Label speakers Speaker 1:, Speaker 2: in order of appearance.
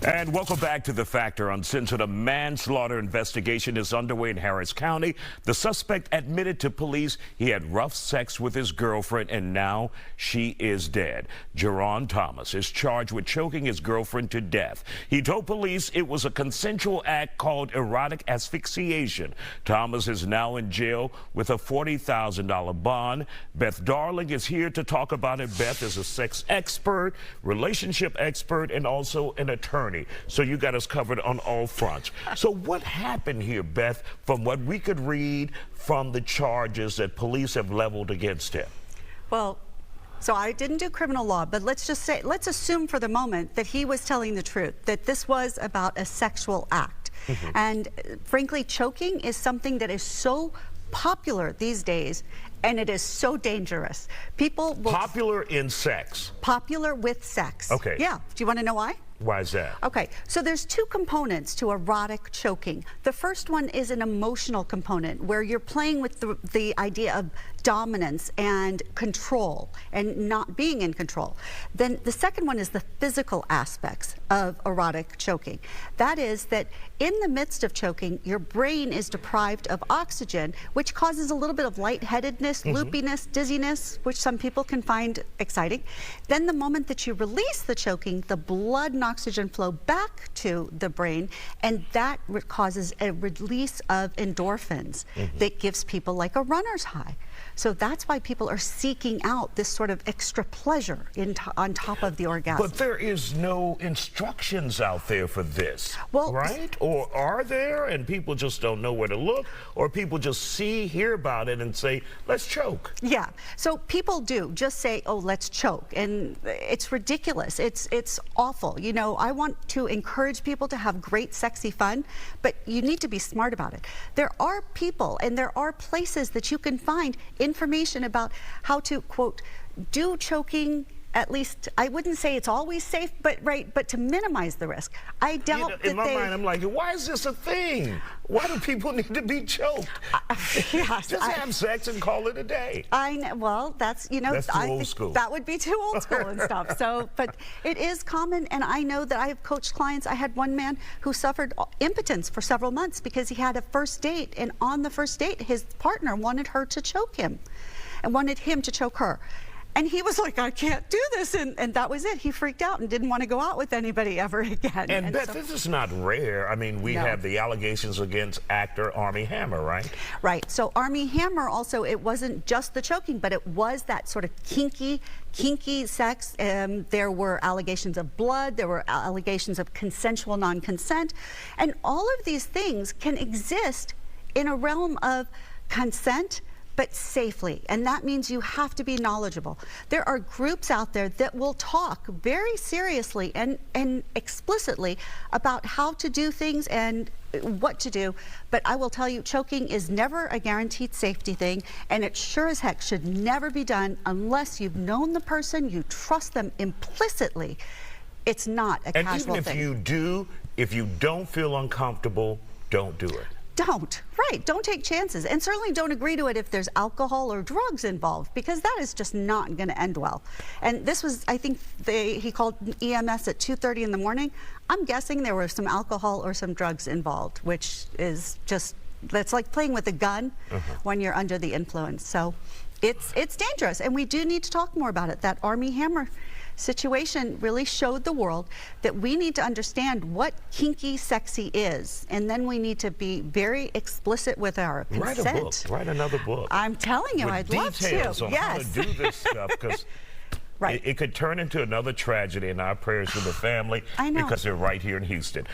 Speaker 1: And welcome back to The Factor. Uncensored, a manslaughter investigation is underway in Harris County. The suspect admitted to police he had rough sex with his girlfriend, and now she is dead. Jerron Thomas is charged with choking his girlfriend to death. He told police it was a consensual act called erotic asphyxiation. Thomas is now in jail with a $40,000 bond. Beth Liebling is here to talk about it. Beth is a sex expert, relationship expert, and also an attorney. So you got us covered on all fronts. So what happened here, Beth, from what we could read from the charges that police have leveled against him?
Speaker 2: Well, so I didn't do criminal law, but let's assume for the moment that he was telling the truth, that this was about a sexual act. And frankly, choking is something that is so popular these days, and it is so dangerous. People will...
Speaker 1: Popular in sex?
Speaker 2: Popular with sex.
Speaker 1: Okay.
Speaker 2: Yeah. Do you want to know why?
Speaker 1: Why is that?
Speaker 2: Okay, so there's two components to erotic choking. The first one is an emotional component where you're playing with the idea of dominance and control and not being in control. Then the second one is the physical aspects of erotic choking. That is that in the midst of choking, your brain is deprived of oxygen, which causes a little bit of lightheadedness, loopiness, dizziness, which some people can find exciting. Then the moment that you release the choking, the blood and oxygen flow back to the brain, and that causes a release of endorphins that gives people like a runner's high. So that's why people are seeking out this sort of extra pleasure on top of the orgasm.
Speaker 1: But there is no instructions out there for this,
Speaker 2: well,
Speaker 1: right? Or are there, and people just don't know where to look, or people just hear about it and say, let's choke?
Speaker 2: Yeah, so people do just say, oh, let's choke, and it's ridiculous. It's awful. You know, I want to encourage people to have great, sexy fun, but you need to be smart about it. There are people and there are places that you can find information about how to, quote, do choking. At least, I wouldn't say it's always safe, but to minimize the risk. I doubt that
Speaker 1: in my mind, I'm like, why is this a thing? Why do people need to be choked?
Speaker 2: Yes,
Speaker 1: just have sex and call it a day.
Speaker 2: I know. Well, that's, you know,
Speaker 1: that's too old school.
Speaker 2: That would be too old school and stuff. So, but it is common, and I know that I have coached clients. I had one man who suffered impotence for several months because he had a first date, and on the first date, his partner wanted her to choke him, and wanted him to choke her. And he was like, I can't do this. And that was it. He freaked out and didn't want to go out with anybody ever again.
Speaker 1: And Beth, so, this is not rare. I mean, we have the allegations against actor Armie Hammer, right? Right.
Speaker 2: So Armie Hammer also, it wasn't just the choking, but it was that sort of kinky sex. There were allegations of blood. There were allegations of consensual non-consent. And all of these things can exist in a realm of consent, but safely, and that means you have to be knowledgeable. There are groups out there that will talk very seriously and explicitly about how to do things and what to do, but I will tell you, choking is never a guaranteed safety thing, and it sure as heck should never be done unless you've known the person, you trust them implicitly. It's not a casual thing.
Speaker 1: And even if you don't feel uncomfortable, don't do it.
Speaker 2: Don't take chances, and certainly don't agree to it if there's alcohol or drugs involved, because that is just not going to end well. And this was, I think, he called EMS at 2:30 in the morning. I'm guessing there were some alcohol or some drugs involved, which is just, that's like playing with a gun when you're under the influence. So it's dangerous, and we do need to talk more about it. That Armie Hammer situation really showed the world that we need to understand what kinky sexy is, and then we need to be very explicit with our consent.
Speaker 1: Write a book. Write another book.
Speaker 2: I'm telling you, I'd love to.
Speaker 1: Details on how to do this stuff, because it could turn into another tragedy, and our prayers for the family, because they're right here in Houston.